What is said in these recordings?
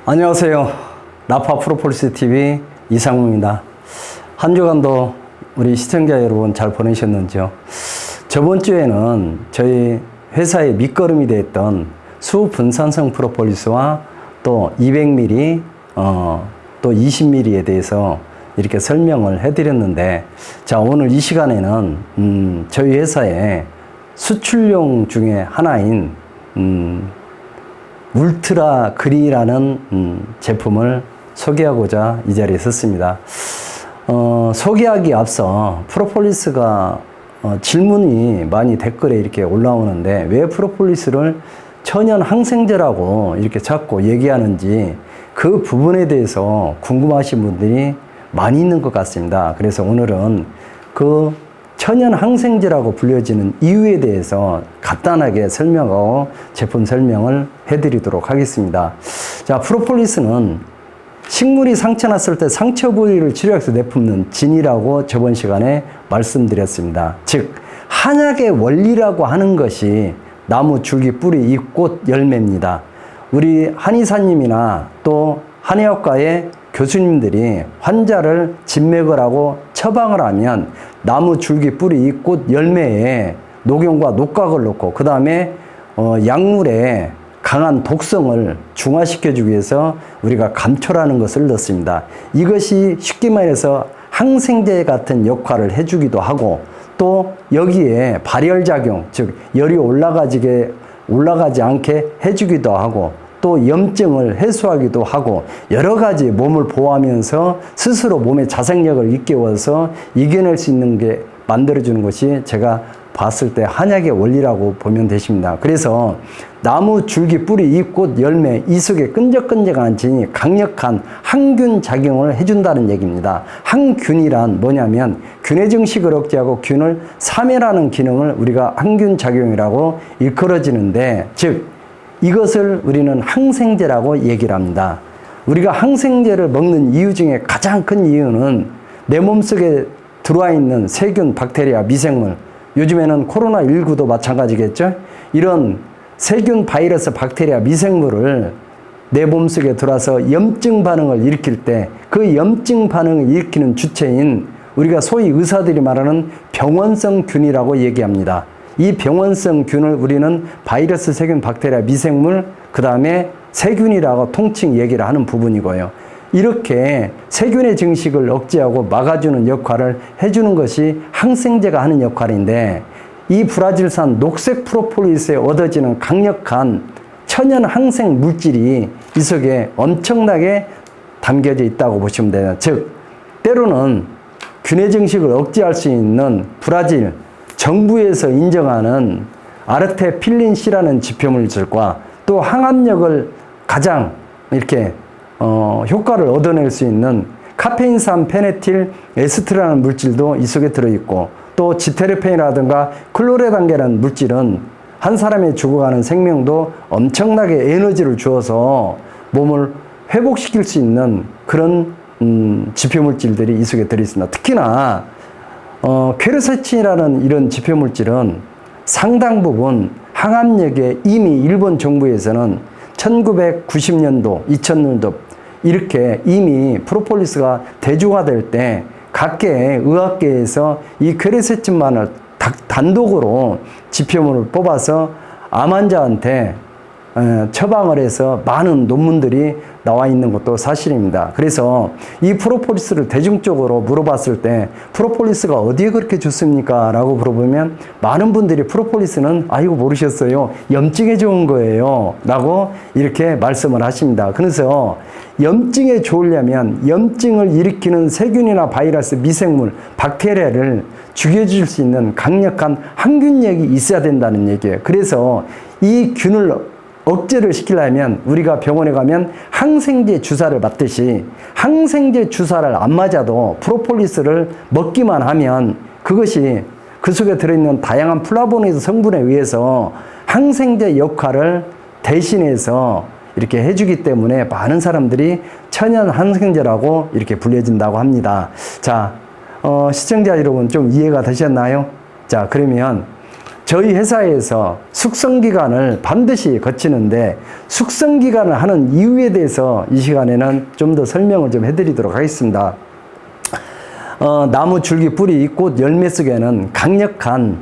안녕하세요. 나파 프로폴리스 TV 이상무입니다. 한 주간도 우리 시청자 여러분 잘 보내셨는지요? 저번 주에는 저희 회사의 밑거름이 됐던 수분산성 프로폴리스와 또 200ml, 또 20ml에 대해서 이렇게 설명을 해드렸는데, 자, 오늘 이 시간에는 저희 회사의 수출용 중에 하나인 울트라 그리라는 제품을 소개하고자 이 자리에 섰습니다. 소개하기 앞서 프로폴리스가 질문이 많이 댓글에 이렇게 올라오는데, 왜 프로폴리스를 천연 항생제라고 이렇게 자꾸 얘기하는지 그 부분에 대해서 궁금하신 분들이 많이 있는 것 같습니다. 그래서 오늘은 그 천연 항생제라고 불려지는 이유에 대해서 간단하게 설명하고 제품 설명을 해드리도록 하겠습니다. 자, 프로폴리스는 식물이 상처 났을 때 상처 부위를 치료해서 내뿜는 진이라고 저번 시간에 말씀드렸습니다. 즉, 한약의 원리라고 하는 것이 나무, 줄기, 뿌리, 잎, 꽃, 열매입니다. 우리 한의사님이나 또 한의학과의 교수님들이 환자를 진맥을 하고 처방을 하면 나무, 줄기, 뿌리, 잎, 꽃, 열매에 녹용과 녹각을 넣고 그 다음에 약물에 강한 독성을 중화시켜주기 위해서 우리가 감초라는 것을 넣습니다. 이것이 쉽게 말해서 항생제 같은 역할을 해주기도 하고, 또 여기에 발열작용, 즉 열이 올라가지 않게 해주기도 하고, 또 염증을 해소하기도 하고, 여러 가지 몸을 보호하면서 스스로 몸의 자생력을 일깨워서 이겨낼 수 있는 게 만들어주는 것이 제가 봤을 때 한약의 원리라고 보면 되십니다. 그래서 나무, 줄기, 뿌리, 잎, 꽃, 열매, 이 속에 끈적끈적한 진이 강력한 항균 작용을 해준다는 얘기입니다. 항균이란 뭐냐면 균의 증식을 억제하고 균을 사멸하는 기능을 우리가 항균 작용이라고 일컬어지는데, 즉 이것을 우리는 항생제라고 얘기를 합니다. 우리가 항생제를 먹는 이유 중에 가장 큰 이유는 내 몸속에 들어와 있는 세균, 박테리아, 미생물, 요즘에는 코로나19도 마찬가지겠죠? 이런 세균, 바이러스, 박테리아, 미생물을 내 몸속에 들어와서 염증 반응을 일으킬 때 그 염증 반응을 일으키는 주체인 우리가 소위 의사들이 말하는 병원성 균이라고 얘기합니다. 이 병원성 균을 우리는 바이러스, 세균, 박테리아, 미생물, 그 다음에 세균이라고 통칭 얘기를 하는 부분이고요. 이렇게 세균의 증식을 억제하고 막아주는 역할을 해주는 것이 항생제가 하는 역할인데, 이 브라질산 녹색 프로폴리스에 얻어지는 강력한 천연 항생 물질이 이 속에 엄청나게 담겨져 있다고 보시면 돼요. 즉, 때로는 균의 증식을 억제할 수 있는 브라질 정부에서 인정하는 아르테필린 C라는 지표물질과 또 항암력을 가장 이렇게 효과를 얻어낼 수 있는 카페인산 페네틸 에스트라는 물질도 이 속에 들어있고, 또 지테르펜이라든가 클로레단계라는 물질은 한 사람의 죽어가는 생명도 엄청나게 에너지를 주어서 몸을 회복시킬 수 있는 그런 지표물질들이 이 속에 들어있습니다. 특히나 퀘르세틴이라는 이런 지표물질은 상당 부분 항암력에 이미 일본 정부에서는 1990년도, 2000년도 이렇게 이미 프로폴리스가 대중화될 때 각계의 의학계에서 이 퀘르세틴만을 단독으로 지표물을 뽑아서 암 환자한테 처방을 해서 많은 논문들이 나와 있는 것도 사실입니다. 그래서 이 프로폴리스를 대중적으로 물어봤을 때 프로폴리스가 어디에 그렇게 좋습니까? 라고 물어보면 많은 분들이 프로폴리스는 이거 모르셨어요, 염증에 좋은 거예요 라고 이렇게 말씀을 하십니다. 그래서 염증에 좋으려면 염증을 일으키는 세균이나 바이러스, 미생물, 박테리아를 죽여줄 수 있는 강력한 항균력이 있어야 된다는 얘기예요. 그래서 이 균을 억제를 시키려면 우리가 병원에 가면 항생제 주사를 맞듯이 항생제 주사를 안 맞아도 프로폴리스를 먹기만 하면 그것이 그 속에 들어있는 다양한 플라보노이드 성분에 의해서 항생제 역할을 대신해서 이렇게 해주기 때문에 많은 사람들이 천연 항생제라고 이렇게 불려진다고 합니다. 자, 시청자 여러분 좀 이해가 되셨나요? 자, 그러면 저희 회사에서 숙성기간을 반드시 거치는데 숙성기간을 하는 이유에 대해서 이 시간에는 좀 더 설명을 좀 해드리도록 하겠습니다. 나무 줄기 뿌리 꽃 열매 속에는 강력한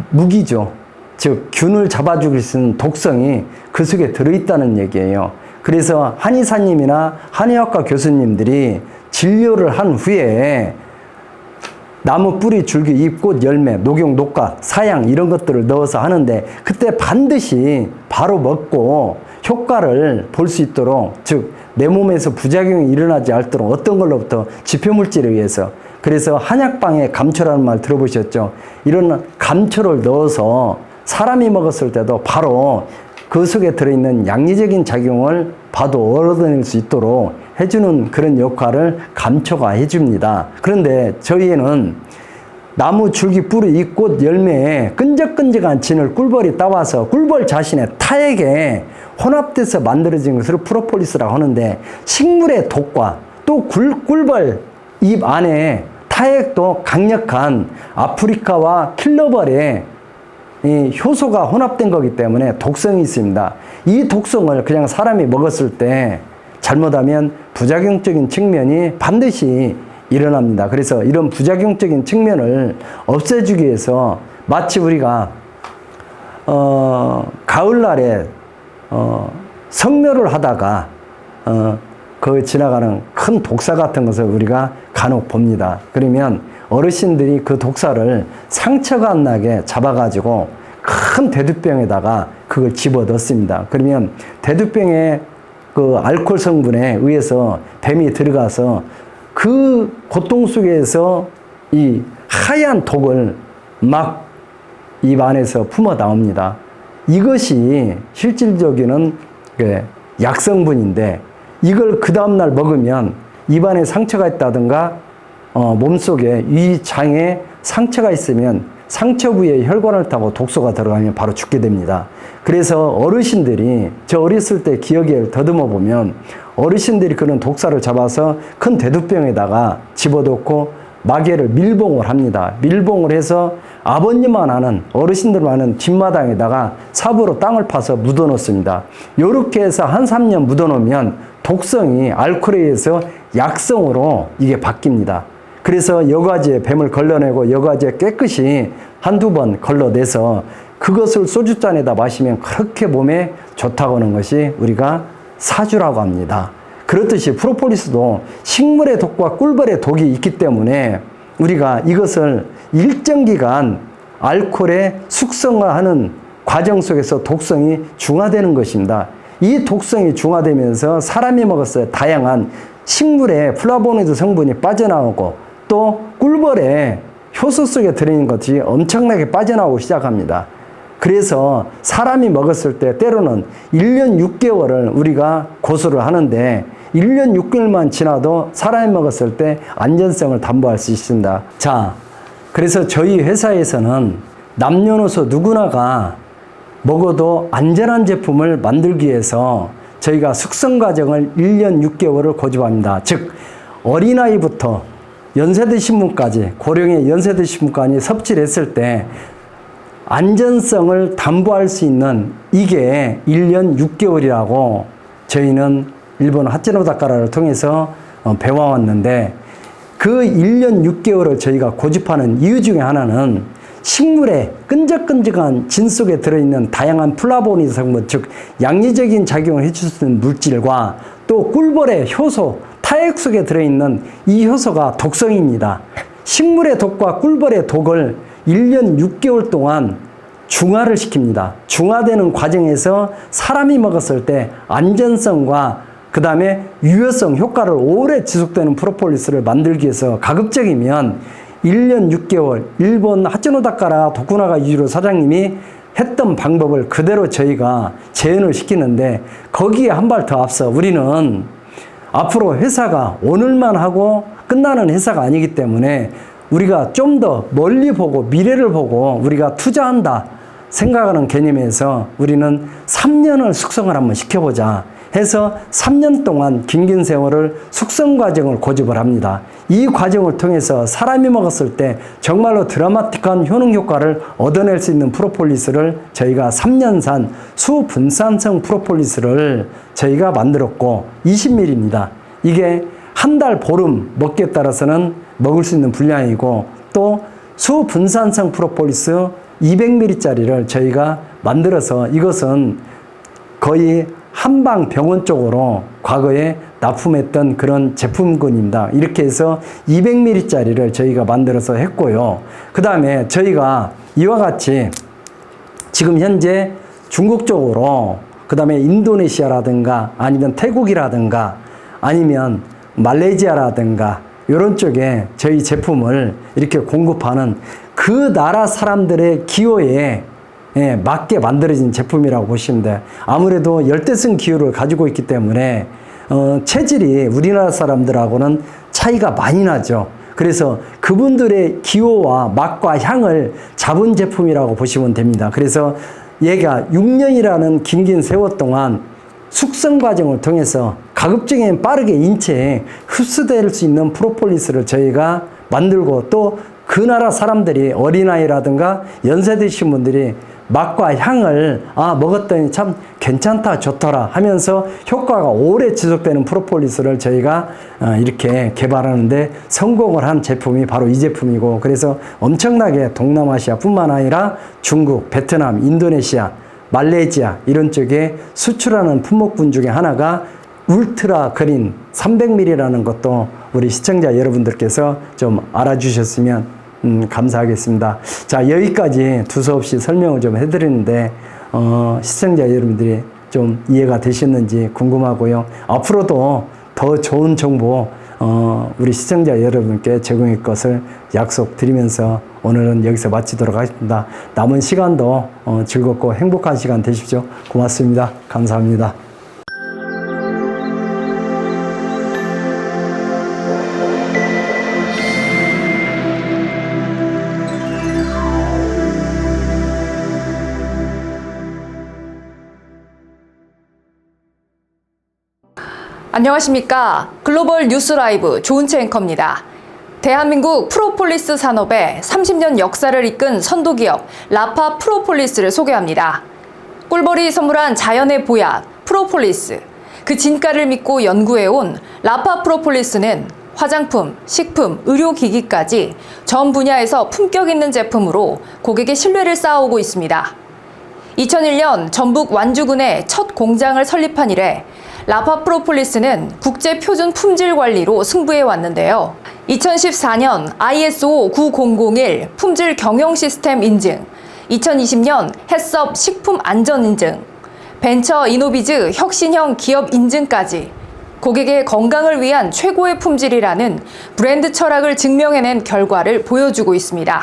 무기죠. 즉 균을 잡아 죽일 수 있는 독성이 그 속에 들어있다는 얘기예요. 그래서 한의사님이나 한의학과 교수님들이 진료를 한 후에 나무 뿌리, 줄기, 잎, 꽃, 열매, 녹용, 녹각, 사양 이런 것들을 넣어서 하는데 그때 반드시 바로 먹고 효과를 볼 수 있도록, 즉 내 몸에서 부작용이 일어나지 않도록 어떤 걸로부터 지표물질에 의해서, 그래서 한약방에 감초라는 말 들어보셨죠? 이런 감초를 넣어서 사람이 먹었을 때도 바로 그 속에 들어있는 양리적인 작용을 봐도 얻어낼 수 있도록 해주는 그런 역할을 감초가 해줍니다. 그런데 저희는 나무 줄기 뿌리 잎 꽃 열매에 끈적끈적한 진을 꿀벌이 따와서 꿀벌 자신의 타액에 혼합돼서 만들어진 것을 프로폴리스라고 하는데, 식물의 독과 또 꿀벌 잎 안에 타액도 강력한 아프리카와 킬러벌의 이 효소가 혼합된 거기 때문에 독성이 있습니다. 이 독성을 그냥 사람이 먹었을 때 잘못하면 부작용적인 측면이 반드시 일어납니다. 그래서 이런 부작용적인 측면을 없애주기 위해서 마치 우리가 가을날에 성묘를 하다가 그 지나가는 큰 독사 같은 것을 우리가 간혹 봅니다. 그러면 어르신들이 그 독사를 상처가 안 나게 잡아가지고 큰 대두병에다가 그걸 집어 넣습니다. 그러면 대두병에 그 알코올 성분에 의해서 뱀이 들어가서 그 고통 속에서 이 하얀 독을 막 입 안에서 품어 나옵니다. 이것이 실질적인 약성분인데, 이걸 그 다음날 먹으면 입안에 상처가 있다든가 몸속에 위장에 상처가 있으면 상처 부위에 혈관을 타고 독소가 들어가면 바로 죽게 됩니다. 그래서 어르신들이, 저 어렸을 때 기억을 더듬어 보면 어르신들이 그런 독사를 잡아서 큰 대두병에다가 집어넣고 마개를 밀봉을 합니다. 밀봉을 해서 아버님만 아는, 어르신들만 아는 뒷마당에다가 삽으로 땅을 파서 묻어 놓습니다. 이렇게 해서 한 3년 묻어 놓으면 독성이 알코올에 의해서 약성으로 이게 바뀝니다. 그래서 여과지에 뱀을 걸러내고 여과지에 깨끗이 한두 번 걸러내서 그것을 소주잔에다 마시면 그렇게 몸에 좋다고 하는 것이 우리가 사주라고 합니다. 그렇듯이 프로폴리스도 식물의 독과 꿀벌의 독이 있기 때문에 우리가 이것을 일정 기간 알코올에 숙성화하는 과정 속에서 독성이 중화되는 것입니다. 이 독성이 중화되면서 사람이 먹었을 때 다양한 식물의 플라보노이드 성분이 빠져나오고 또 꿀벌의 효소 속에 들어있는 것이 엄청나게 빠져나오기 시작합니다. 그래서 사람이 먹었을 때 때로는 1년 6개월을 우리가 고수를 하는데 1년 6개월만 지나도 사람이 먹었을 때 안전성을 담보할 수 있습니다. 자, 그래서 저희 회사에서는 남녀노소 누구나가 먹어도 안전한 제품을 만들기 위해서 저희가 숙성 과정을 1년 6개월을 고집합니다. 즉 어린아이부터 연세대 신분까지, 고령의 연세대 신분까지 섭취를 했을 때 안전성을 담보할 수 있는 이게 1년 6개월이라고 저희는 일본 하츠노다카라를 통해서 배워왔는데, 그 1년 6개월을 저희가 고집하는 이유 중에 하나는 식물의 끈적끈적한 진 속에 들어있는 다양한 플라보노이드 성분, 즉 양리적인 작용을 해줄 수 있는 물질과 또 꿀벌의 효소, 타액 속에 들어있는 이 효소가 독성입니다. 식물의 독과 꿀벌의 독을 1년 6개월 동안 중화를 시킵니다. 중화되는 과정에서 사람이 먹었을 때 안전성과 그 다음에 유효성, 효과를 오래 지속되는 프로폴리스를 만들기 위해서 가급적이면 1년 6개월 일본 하츠노다카라 도쿠나가 유지로 사장님이 했던 방법을 그대로 저희가 재현을 시키는데, 거기에 한 발 더 앞서 우리는 앞으로 회사가 오늘만 하고 끝나는 회사가 아니기 때문에 우리가 좀 더 멀리 보고 미래를 보고 우리가 투자한다 생각하는 개념에서 우리는 3년을 숙성을 한번 시켜보자. 해서 3년 동안 긴긴 세월을 숙성 과정을 고집을 합니다. 이 과정을 통해서 사람이 먹었을 때 정말로 드라마틱한 효능 효과를 얻어낼 수 있는 프로폴리스를 저희가 3년산 수분산성 프로폴리스를 저희가 만들었고 20ml입니다. 이게 한 달 보름 먹기에 따라서는 먹을 수 있는 분량이고 또 수분산성 프로폴리스 200ml짜리를 저희가 만들어서 이것은 거의 한방 병원 쪽으로 과거에 납품했던 그런 제품군입니다. 이렇게 해서 200ml짜리를 저희가 만들어서 했고요. 그 다음에 저희가 이와 같이 지금 현재 중국 쪽으로 그 다음에 인도네시아라든가 아니면 태국이라든가 아니면 말레이시아라든가 이런 쪽에 저희 제품을 이렇게 공급하는 그 나라 사람들의 기호에 맞게 만들어진 제품이라고 보시면 돼요. 아무래도 열대성 기후를 가지고 있기 때문에 체질이 우리나라 사람들하고는 차이가 많이 나죠. 그래서 그분들의 기호와 맛과 향을 잡은 제품이라고 보시면 됩니다. 그래서 얘가 6년이라는 긴긴 세월 동안 숙성 과정을 통해서 가급적이면 빠르게 인체에 흡수될 수 있는 프로폴리스를 저희가 만들고 또 그 나라 사람들이 어린아이라든가 연세 드신 분들이 맛과 향을 먹었더니 참 괜찮다 좋더라 하면서 효과가 오래 지속되는 프로폴리스를 저희가 이렇게 개발하는데 성공을 한 제품이 바로 이 제품이고 그래서 엄청나게 동남아시아 뿐만 아니라 중국, 베트남, 인도네시아, 말레이시아 이런 쪽에 수출하는 품목군 중에 하나가 울트라 그린 300ml라는 것도 우리 시청자 여러분들께서 좀 알아주셨으면 감사하겠습니다. 자, 여기까지 두서없이 설명을 좀 해드리는데 시청자 여러분들이 좀 이해가 되셨는지 궁금하고요. 앞으로도 더 좋은 정보 우리 시청자 여러분께 제공할 것을 약속드리면서 오늘은 여기서 마치도록 하겠습니다. 남은 시간도 즐겁고 행복한 시간 되십시오. 고맙습니다. 감사합니다. 안녕하십니까. 글로벌 뉴스 라이브 조은채 앵커입니다. 대한민국 프로폴리스 산업의 30년 역사를 이끈 선도기업 라파 프로폴리스를 소개합니다. 꿀벌이 선물한 자연의 보약 프로폴리스, 그 진가를 믿고 연구해온 라파 프로폴리스는 화장품, 식품, 의료기기까지 전 분야에서 품격 있는 제품으로 고객의 신뢰를 쌓아오고 있습니다. 2001년 전북 완주군에 첫 공장을 설립한 이래 라파 프로폴리스는 국제 표준 품질 관리로 승부해 왔는데요. 2014년 ISO 9001 품질 경영 시스템 인증, 2020년 햇섭 식품 안전 인증, 벤처 이노비즈 혁신형 기업 인증까지 고객의 건강을 위한 최고의 품질이라는 브랜드 철학을 증명해낸 결과를 보여주고 있습니다.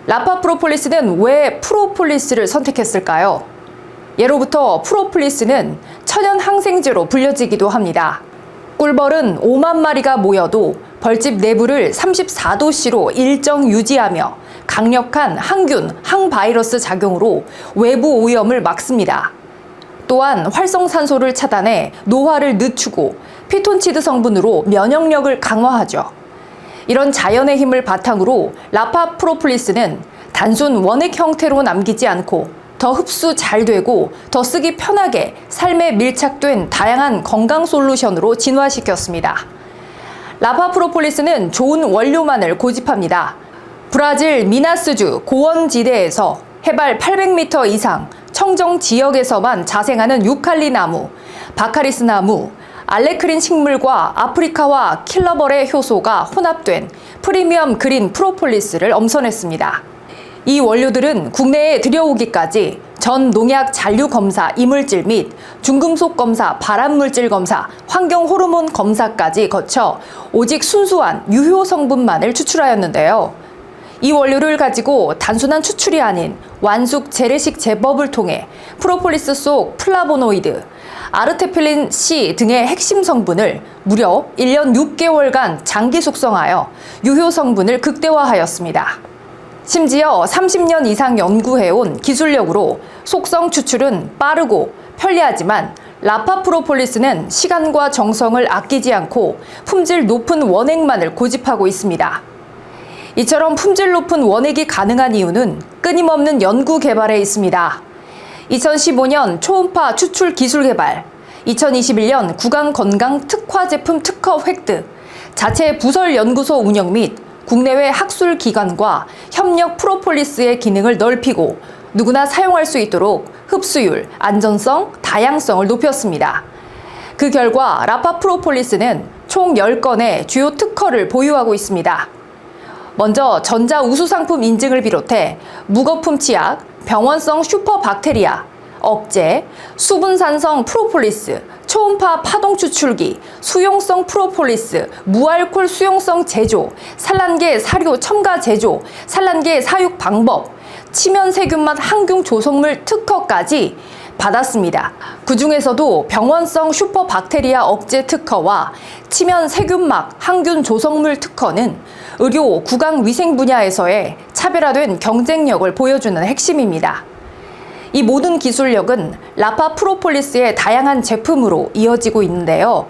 라파 프로폴리스는 왜 프로폴리스를 선택했을까요? 예로부터 프로폴리스는 천연 항생제로 불려지기도 합니다. 꿀벌은 5만 마리가 모여도 벌집 내부를 34도씨로 일정 유지하며 강력한 항균, 항바이러스 작용으로 외부 오염을 막습니다. 또한 활성산소를 차단해 노화를 늦추고 피톤치드 성분으로 면역력을 강화하죠. 이런 자연의 힘을 바탕으로 라파 프로폴리스는 단순 원액 형태로 남기지 않고 더 흡수 잘 되고 더 쓰기 편하게 삶에 밀착된 다양한 건강 솔루션으로 진화시켰습니다. 라파 프로폴리스는 좋은 원료만을 고집합니다. 브라질 미나스주 고원지대에서 해발 800m 이상 청정 지역에서만 자생하는 유칼리 나무, 바카리스 나무, 알레크린 식물과 아프리카와 킬러벌의 효소가 혼합된 프리미엄 그린 프로폴리스를 엄선했습니다. 이 원료들은 국내에 들여오기까지 전 농약 잔류 검사 이물질 및 중금속 검사, 발암물질 검사, 환경 호르몬 검사까지 거쳐 오직 순수한 유효 성분만을 추출하였는데요. 이 원료를 가지고 단순한 추출이 아닌 완숙 재래식 제법을 통해 프로폴리스 속 플라보노이드, 아르테필린 C 등의 핵심 성분을 무려 1년 6개월간 장기 숙성하여 유효 성분을 극대화하였습니다. 심지어 30년 이상 연구해온 기술력으로 속성 추출은 빠르고 편리하지만 라파 프로폴리스는 시간과 정성을 아끼지 않고 품질 높은 원액만을 고집하고 있습니다. 이처럼 품질 높은 원액이 가능한 이유는 끊임없는 연구 개발에 있습니다. 2015년 초음파 추출 기술 개발, 2021년 구강 건강 특화 제품 특허 획득, 자체 부설 연구소 운영 및 국내외 학술 기관과 협력 프로폴리스의 기능을 넓히고 누구나 사용할 수 있도록 흡수율, 안전성, 다양성을 높였습니다. 그 결과 라파 프로폴리스는 총 10건의 주요 특허를 보유하고 있습니다. 먼저 전자 우수 상품 인증을 비롯해 무거품 치약, 병원성 슈퍼박테리아, 억제, 수분산성 프로폴리스, 초음파 파동 추출기, 수용성 프로폴리스, 무알콜 수용성 제조, 산란계 사료 첨가 제조, 산란계 사육 방법, 치면 세균맛 항균 조성물 특허까지 받았습니다. 그 중에서도 병원성 슈퍼박테리아 억제 특허와 치면 세균막 항균 조성물 특허는 의료 구강 위생 분야에서의 차별화된 경쟁력을 보여주는 핵심입니다. 이 모든 기술력은 라파 프로폴리스의 다양한 제품으로 이어지고 있는데요.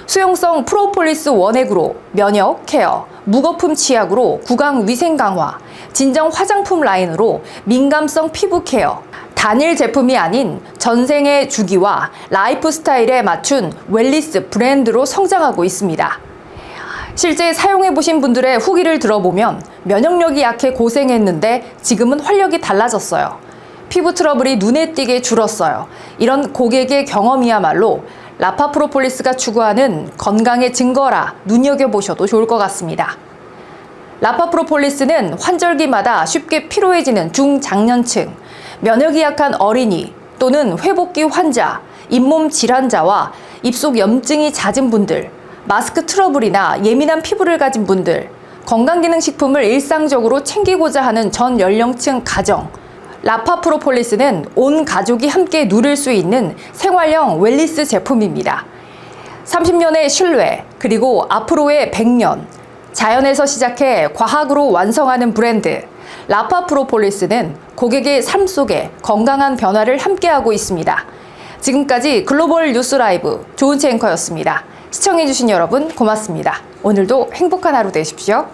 수용성 프로폴리스 원액으로 면역 케어, 무거품 치약으로 구강 위생 강화, 진정 화장품 라인으로 민감성 피부 케어, 단일 제품이 아닌 전생의 주기와 라이프 스타일에 맞춘 웰리스 브랜드로 성장하고 있습니다. 실제 사용해보신 분들의 후기를 들어보면 면역력이 약해 고생했는데 지금은 활력이 달라졌어요. 피부 트러블이 눈에 띄게 줄었어요. 이런 고객의 경험이야말로 라파 프로폴리스가 추구하는 건강의 증거라 눈여겨보셔도 좋을 것 같습니다. 라파 프로폴리스는 환절기마다 쉽게 피로해지는 중장년층, 면역이 약한 어린이 또는 회복기 환자, 잇몸 질환자와 입속 염증이 잦은 분들, 마스크 트러블이나 예민한 피부를 가진 분들, 건강기능식품을 일상적으로 챙기고자 하는 전 연령층 가정, 라파 프로폴리스는 온 가족이 함께 누릴 수 있는 생활형 웰리스 제품입니다. 30년의 신뢰, 그리고 앞으로의 100년, 자연에서 시작해 과학으로 완성하는 브랜드, 라파 프로폴리스는 고객의 삶 속에 건강한 변화를 함께하고 있습니다. 지금까지 글로벌 뉴스 라이브 조은채 앵커였습니다. 시청해주신 여러분 고맙습니다. 오늘도 행복한 하루 되십시오.